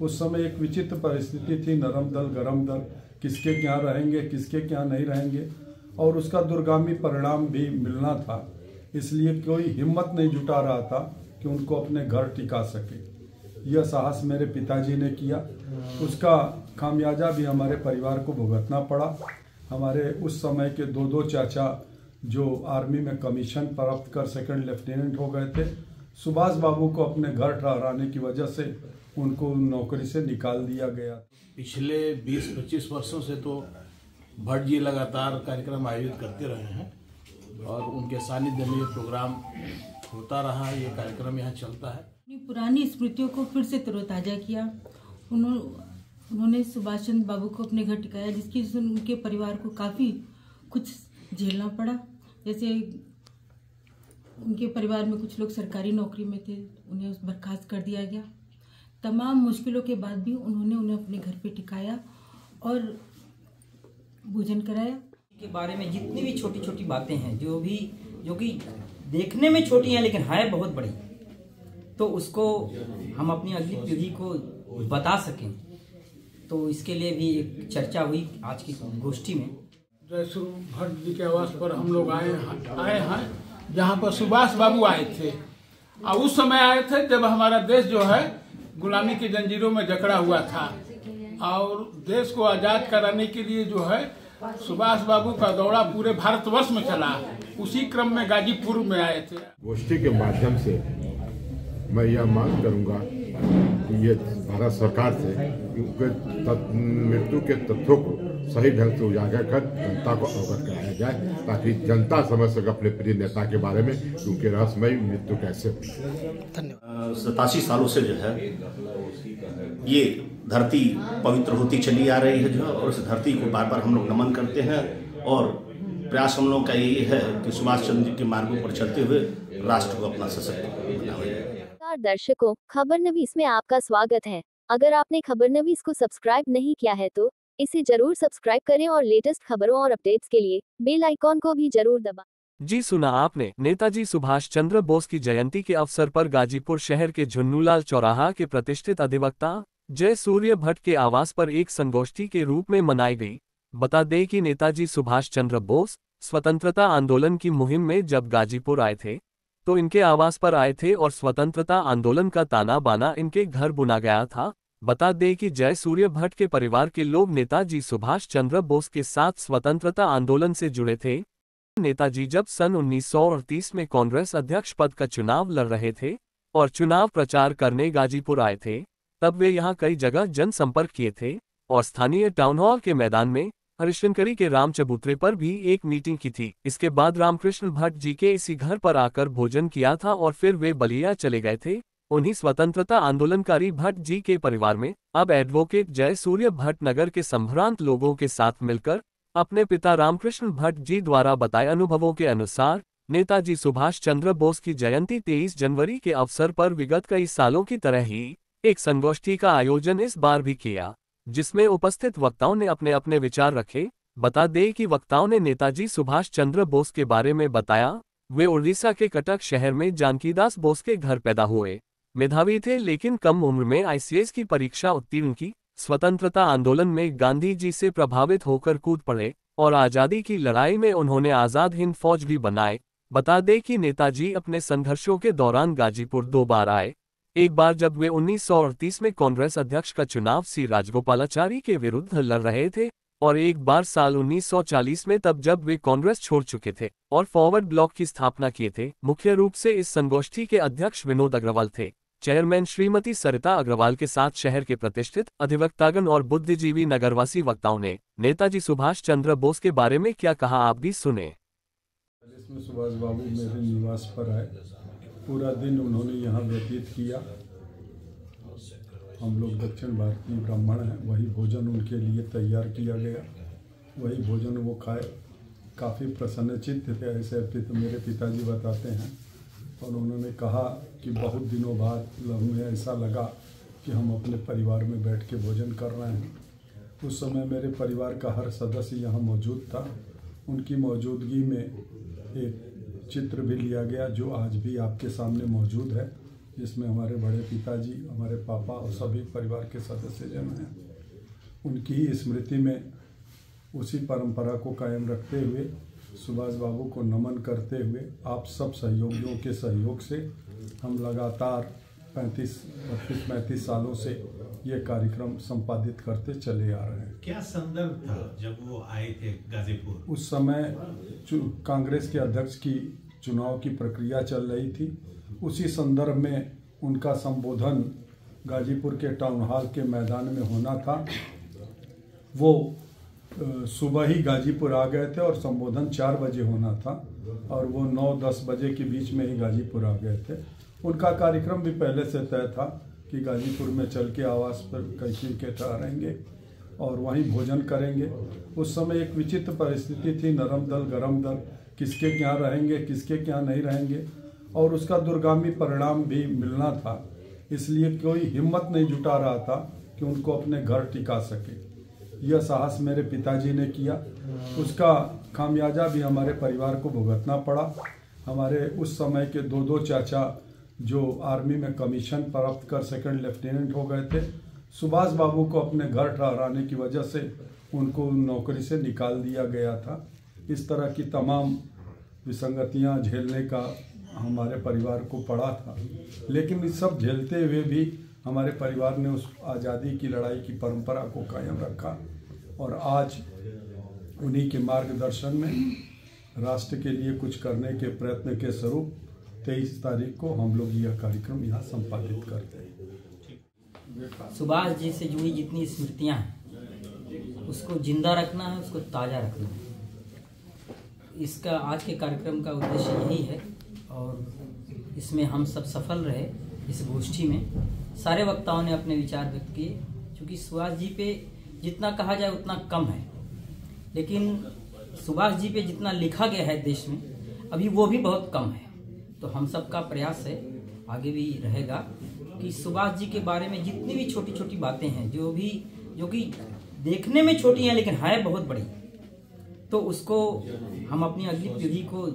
उस समय एक विचित्र परिस्थिति थी, नरम दल गरम दल, किसके क्या रहेंगे किसके क्या नहीं रहेंगे, और उसका दूरगामी परिणाम भी मिलना था। इसलिए कोई हिम्मत नहीं जुटा रहा था कि उनको अपने घर टिका सके। यह साहस मेरे पिताजी ने किया, उसका खामियाजा भी हमारे परिवार को भुगतना पड़ा। हमारे उस समय के दो चाचा जो आर्मी में कमीशन प्राप्त कर सेकंड लेफ्टिनेंट हो गए थे, सुभाष बाबू को अपने घर ठहराने की वजह से उनको नौकरी से निकाल दिया गया। पिछले 20-25 वर्षों से तो भट्ट जी लगातार कार्यक्रम आयोजित करते रहे हैं और उनके सानिध्य में ये प्रोग्राम होता रहा, ये कार्यक्रम यहाँ चलता है। अपनी पुरानी स्मृतियों को फिर से तरोताजा किया। उन्होंने सुभाष चंद्र बाबू को अपने घर टिकाया, जिसकी उनके परिवार को काफ़ी कुछ झेलना पड़ा। जैसे उनके परिवार में कुछ लोग सरकारी नौकरी में थे, उन्हें बर्खास्त कर दिया गया। तमाम मुश्किलों के बाद भी उन्होंने उन्हें अपने घर पे टिकाया और भोजन कराया। के बारे में जितनी भी छोटी छोटी बातें हैं जो कि देखने में छोटी हैं लेकिन है बहुत बड़ी, तो उसको हम अपनी अगली पीढ़ी को बता सकें, तो इसके लिए भी एक चर्चा हुई आज की गोष्ठी में। जयसूर्य भट्ट जी के आवास पर हम लोग आए हैं जहाँ पर सुभाष बाबू आए थे, और उस समय आए थे जब हमारा देश जो है गुलामी की जंजीरों में जकड़ा हुआ था, और देश को आजाद कराने के लिए जो है सुभाष बाबू का दौरा पूरे भारतवर्ष में चला। उसी क्रम में गाजीपुर में आए थे। गोष्ठी के माध्यम से मैं यह मांग करूंगा कि ये भारत सरकार से मृत्यु के तथ्यों को सही ढंग से उजागर कर जनता को अवगत कराया जाए, ताकि जनता समझ सके अपने प्रिय नेता के बारे में उनके रहस्यमयी मृत्यु कैसे हुई। धन्यवाद। 87 सालों से जो है ये धरती पवित्र होती चली आ रही है जो, और इस धरती को बार बार हम लोग नमन करते हैं, और प्रयास हम लोग का ये है कि सुभाष चंद्र जी के मार्गों पर चलते हुए राष्ट्र को अपना सशक्त बनाएं। दर्शकों, खबरनवीस में आपका स्वागत है। अगर आपने खबरनवीस को सब्सक्राइब नहीं किया है तो इसे जरूर सब्सक्राइब करें और लेटेस्ट खबरों और अपडेट्स के लिए बेल आइकॉन को भी जरूर दबाएं। जी सुना आपने। नेताजी सुभाष चंद्र बोस की जयंती के अवसर पर गाजीपुर शहर के झुन्नूलाल चौराहा के प्रतिष्ठित अधिवक्ता जयसूर्य भट्ट के आवास पर एक संगोष्ठी के रूप में मनाई गई। बता दें कि नेताजी सुभाष चंद्र बोस स्वतंत्रता आंदोलन की मुहिम में जब गाजीपुर आए थे तो इनके आवास पर आए थे और स्वतंत्रता आंदोलन का ताना बाना इनके घर बुना गया था। बता दें कि जयसूर्य भट्ट के परिवार के लोग नेताजी सुभाष चंद्र बोस के साथ स्वतंत्रता आंदोलन से जुड़े थे। नेताजी जब सन 1938 में कांग्रेस अध्यक्ष पद का चुनाव लड़ रहे थे और चुनाव प्रचार करने गाजीपुर आए थे, तब वे यहां कई जगह जनसंपर्क किए थे और स्थानीय टाउन हॉल के मैदान में हरिशंकरी के राम चबूतरे पर भी एक मीटिंग की थी। इसके बाद रामकृष्ण भट्ट जी के इसी घर पर आकर भोजन किया था और फिर वे बलिया चले गए थे। उन्हीं स्वतंत्रता आंदोलनकारी भट्ट जी के परिवार में अब एडवोकेट जयसूर्य भट्ट नगर के संभ्रांत लोगों के साथ मिलकर अपने पिता रामकृष्ण भट्ट जी द्वारा बताए अनुभवों के अनुसार नेताजी सुभाष चंद्र बोस की जयंती 23 जनवरी के अवसर पर विगत कई सालों की तरह ही एक संगोष्ठी का आयोजन इस बार भी किया, जिसमें उपस्थित वक्ताओं ने अपने अपने विचार रखे। बता दें कि वक्ताओं ने नेताजी सुभाष चंद्र बोस के बारे में बताया। वे उड़ीसा के कटक शहर में जानकीदास बोस के घर पैदा हुए। मेधावी थे लेकिन कम उम्र में ICS की परीक्षा उत्तीर्ण की। स्वतंत्रता आंदोलन में गांधी जी से प्रभावित होकर कूद पड़े और आज़ादी की लड़ाई में उन्होंने आज़ाद हिंद फौज भी बनाए। बता दें कि नेताजी अपने संघर्षों के दौरान गाजीपुर 2 बार आए। एक बार जब वे 1938 में कांग्रेस अध्यक्ष का चुनाव C राजगोपालाचारी के विरुद्ध लड़ रहे थे, और एक बार साल 1940 में तब जब वे कांग्रेस छोड़ चुके थे और फॉरवर्ड ब्लॉक की स्थापना किए थे। मुख्य रूप से इस संगोष्ठी के अध्यक्ष विनोद अग्रवाल थे। चेयरमैन श्रीमती सरिता अग्रवाल के साथ शहर के प्रतिष्ठित अधिवक्तागण और बुद्धिजीवी नगरवासी वक्ताओं ने नेताजी सुभाष चंद्र बोस के बारे में क्या कहा, आप भी सुने। इसमें सुभाष बाबू मेरे निवास पर आए, पूरा दिन उन्होंने यहाँ व्यतीत किया। हम लोग दक्षिण भारतीय ब्राह्मण हैं, वही भोजन उनके लिए तैयार किया गया, वही भोजन वो खाए। काफ़ी प्रसन्नचित्त थे, ऐसे मेरे पिताजी बताते हैं। और उन्होंने कहा कि बहुत दिनों बाद हमें ऐसा लगा कि हम अपने परिवार में बैठ के भोजन कर रहे हैं। उस समय मेरे परिवार का हर सदस्य यहाँ मौजूद था। उनकी मौजूदगी में एक चित्र भी लिया गया जो आज भी आपके सामने मौजूद है। जिसमें हमारे बड़े पिताजी, हमारे पापा और सभी परिवार के सदस्य जन हैं। उनकी ही स्मृति में उसी परंपरा को कायम रखते हुए सुभाष बाबू को नमन करते हुए आप सब सहयोगियों के सहयोग से हम लगातार 35 सालों से ये कार्यक्रम संपादित करते चले आ रहे हैं। क्या संदर्भ था जब वो आए थे गाजीपुर? उस समय कांग्रेस के अध्यक्ष की चुनाव की प्रक्रिया चल रही थी। उसी संदर्भ में उनका संबोधन गाजीपुर के टाउन हॉल के मैदान में होना था। वो सुबह ही गाजीपुर आ गए थे और संबोधन 4 बजे होना था और वो 9-10 बजे के बीच में ही गाजीपुर आ गए थे। उनका कार्यक्रम भी पहले से तय था कि गाजीपुर में चल के आवास पर कैंची के ठहरेंगे और वहीं भोजन करेंगे। उस समय एक विचित्र परिस्थिति थी, नरम दल गरम दल, किसके क्या रहेंगे किसके क्या नहीं रहेंगे, और उसका दूरगामी परिणाम भी मिलना था। इसलिए कोई हिम्मत नहीं जुटा रहा था कि उनको अपने घर टिका सके। यह साहस मेरे पिताजी ने किया, उसका खामियाजा भी हमारे परिवार को भुगतना पड़ा। हमारे उस समय के 2 चाचा जो आर्मी में कमीशन प्राप्त कर सेकंड लेफ्टिनेंट हो गए थे, सुभाष बाबू को अपने घर ठहराने की वजह से उनको नौकरी से निकाल दिया गया था। इस तरह की तमाम विसंगतियां झेलने का हमारे परिवार को पड़ा था, लेकिन इस सब झेलते हुए भी हमारे परिवार ने उस आज़ादी की लड़ाई की परंपरा को कायम रखा और आज उन्हीं के मार्गदर्शन में राष्ट्र के लिए कुछ करने के प्रयत्न के स्वरूप 23 तारीख को हम लोग यह कार्यक्रम यहाँ संपादित करते हैं। सुभाष जी से जुड़ी जितनी स्मृतियाँ हैं उसको जिंदा रखना है, उसको ताज़ा रखना है। इसका आज के कार्यक्रम का उद्देश्य यही है और इसमें हम सब सफल रहे। इस गोष्ठी में सारे वक्ताओं ने अपने विचार व्यक्त किए। क्योंकि सुभाष जी पे जितना कहा जाए उतना कम है, लेकिन सुभाष जी पे जितना लिखा गया है देश में अभी वो भी बहुत कम है। तो हम सब का प्रयास है, आगे भी रहेगा, कि सुभाष जी के बारे में जितनी भी छोटी छोटी बातें हैं जो कि देखने में छोटी हैं लेकिन है बहुत बड़ी, तो उसको हम अपनी अगली पीढ़ी को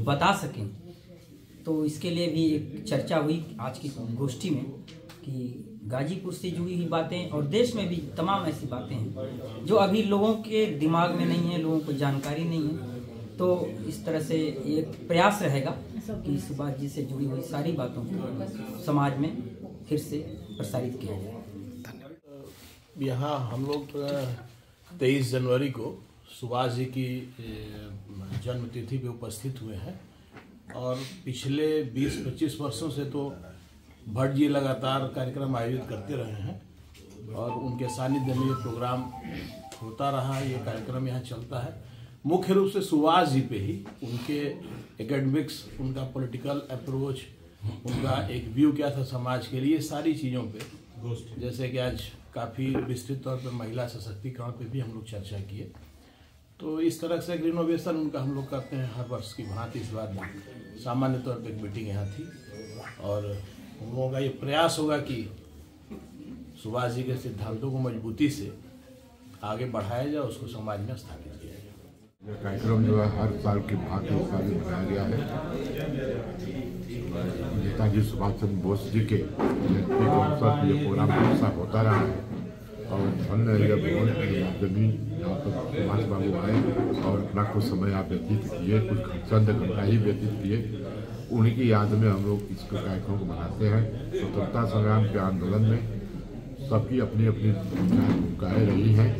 बता सकें। तो इसके लिए भी एक चर्चा हुई आज की गोष्ठी में कि गाजीपुर से जुड़ी हुई बातें और देश में भी तमाम ऐसी बातें हैं जो अभी लोगों के दिमाग में नहीं है, लोगों को जानकारी नहीं है। तो इस तरह से एक प्रयास रहेगा कि सुभाष जी से जुड़ी हुई सारी बातों को समाज में फिर से प्रसारित किया जाए। यहाँ हम लोग 23 जनवरी को सुभाष जी की जन्म तिथि पे उपस्थित हुए हैं और पिछले 20-25 वर्षों से तो भट्ट जी लगातार कार्यक्रम आयोजित करते रहे हैं और उनके सानिध्य में ये प्रोग्राम होता रहा है, ये कार्यक्रम यहाँ चलता है। मुख्य रूप से सुभाष जी पे ही, उनके एकेडमिक्स, उनका पॉलिटिकल अप्रोच, उनका एक व्यू क्या था समाज के लिए, सारी चीज़ों पे, जैसे कि आज काफ़ी विस्तृत तौर पर महिला सशक्तिकरण पे भी हम लोग चर्चा किए। तो इस तरह से एक रिनोवेशन उनका हम लोग करते हैं हर वर्ष की भांति। इस बार सामान्य तौर पर एक मीटिंग यहाँ थी और हम लोगों का ये प्रयास होगा कि सुभाष जी के सिद्धांतों को मजबूती से आगे बढ़ाया जाए, उसको समाज में स्थापित किया जाए। यह कार्यक्रम जो है हर साल की भांति इस साल बनाया गया है। नेताजी सुभाष चंद्र बोस जी के जयंती के अवसर पर यह प्रोग्राम हमेशा होता रहा है और धन्य जमीन यहाँ पर सुभाष बाबू आए और अपना कुछ समय आप व्यतीत किए, कुछ चंद घंटा ही व्यतीत किए। उन्हीं की याद में हम लोग इस कार्यक्रम को मनाते हैं। स्वतंत्रता संग्राम के आंदोलन में सबकी अपनी अपनी भूमिकाएँ रही हैं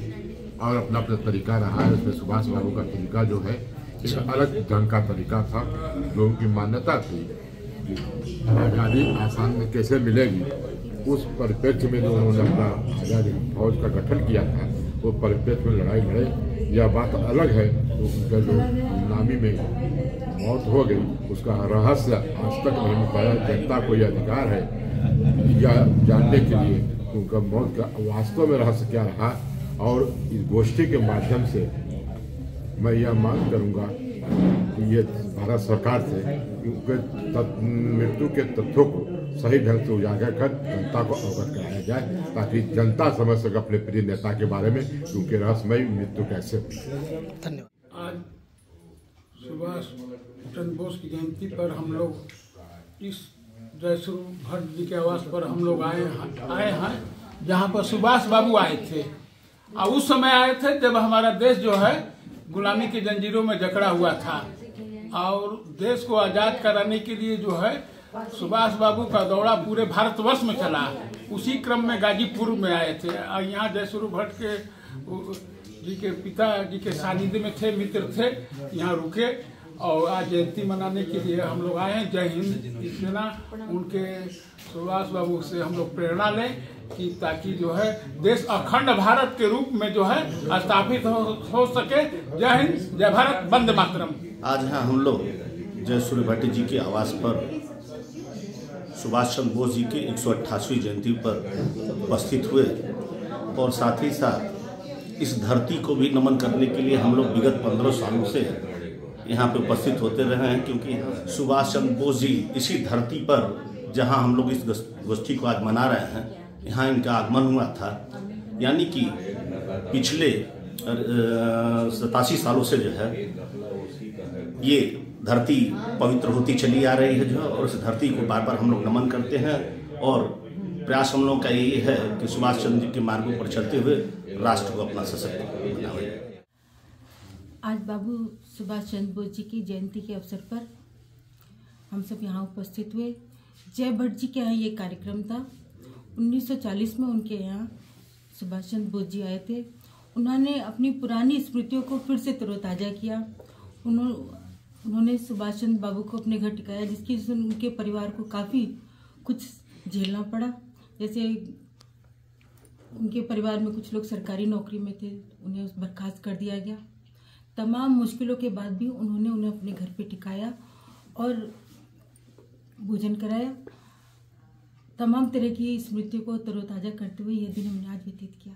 और अपना अपना तरीका रहा है। उसमें सुभाष बाबू का तरीका जो है एक अलग ढंग का तरीका था। लोगों की मान्यता थी आज़ादी आसान में कैसे मिलेगी, उस परिप्रेक्ष्य में जो उन्होंने अपना आज़ादी फौज का गठन किया था, वो परिप्रेक्ष्य में लड़ाई लड़े। यह बात अलग है तो उनका जो गुलामी में मौत हो गई, उसका रहस्य आज तक नहीं पाया। जनता को यह अधिकार है यह जानने के लिए उनका मौत का वास्तव में रहस्य क्या रहा। और इस गोष्ठी के माध्यम से मैं यह मांग करूंगा कि ये भारत सरकार से उनके मृत्यु के तथ्यों को सही ढंग से उजागर कर जनता को अवगत कराया जाए, ताकि जनता समझ सके अपने प्रिय नेता के बारे में कि उनके रहस्यमयी मृत्यु कैसे हुई। धन्यवाद। आज सुभाष चंद्र बोस की जयंती पर हम लोग इस जयसुर भट्ट जी के आवास पर हम लोग आए हैं जहाँ पर सुभाष बाबू आए थे। और उस समय आए थे जब हमारा देश जो है गुलामी की जंजीरों में जकड़ा हुआ था और देश को आज़ाद कराने के लिए जो है सुभाष बाबू का दौरा पूरे भारतवर्ष में चला। उसी क्रम में गाजीपुर में आए थे और यहाँ जयसुर भट्ट के जी के पिताजी के सानिध्य में थे, मित्र थे, यहाँ रुके और आज जयंती मनाने के लिए हम लोग आए हैं। जय हिंद। इतना उनके सुभाष बाबू से हम लोग प्रेरणा लें कि ताकि जो है देश अखंड भारत के रूप में जो है स्थापित हो सके। जय हिंद, जय भारत, वंदे मातरम। आज यहाँ हम लोग जयसुर भट्ट जी के आवास पर सुभाष चंद्र बोस जी के 188वीं जयंती पर उपस्थित हुए और साथ ही साथ इस धरती को भी नमन करने के लिए हम लोग विगत 15 सालों से यहाँ पे उपस्थित होते रहे हैं, क्योंकि सुभाष चंद्र बोस जी इसी धरती पर जहाँ हम लोग इस गोष्ठी को आज मना रहे हैं, यहाँ इनका आगमन हुआ था। यानी कि पिछले 87 सालों से जो है ये धरती पवित्र होती चली आ रही है जो, और इस धरती को बार बार हम लोग नमन करते हैं और प्रयास हम लोगों का ये है कि सुभाष चंद्र जी के मार्गों पर चलते हुए राष्ट्र को अपना सशक्त बनाएं। आज बाबू सुभाष चंद्र बोस जी की जयंती के अवसर पर हम सब यहाँ उपस्थित हुए। जय भट्ट जी के यहाँ ये कार्यक्रम था। 1940 में उनके यहाँ सुभाष चंद्र बोस जी आए थे। उन्होंने अपनी पुरानी स्मृतियों को फिर से तरोताज़ा किया। उन्होंने सुभाष चंद्र बाबू को अपने घर टिकाया, जिसकी वजह से उनके परिवार को काफ़ी कुछ झेलना पड़ा। जैसे उनके परिवार में कुछ लोग सरकारी नौकरी में थे, उन्हें बर्खास्त कर दिया गया। तमाम मुश्किलों के बाद भी उन्होंने उन्हें अपने घर पे टिकाया और भोजन कराया। तमाम तरह की स्मृतियों को तरोताज़ा करते हुए यह दिन हमने आज व्यतीत किया।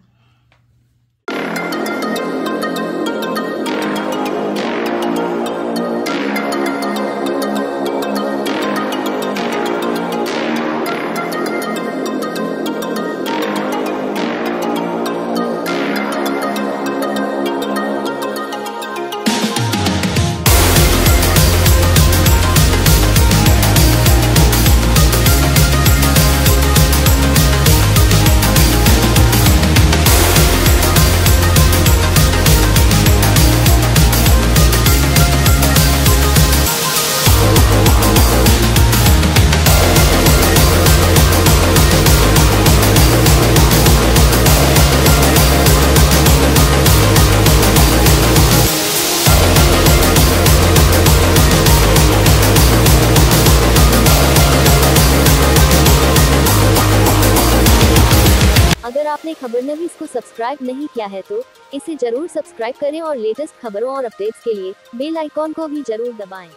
अगर आपने खबरनवीस को सब्सक्राइब नहीं किया है तो इसे जरूर सब्सक्राइब करें और लेटेस्ट खबरों और अपडेट्स के लिए बेल आइकॉन को भी जरूर दबाएं।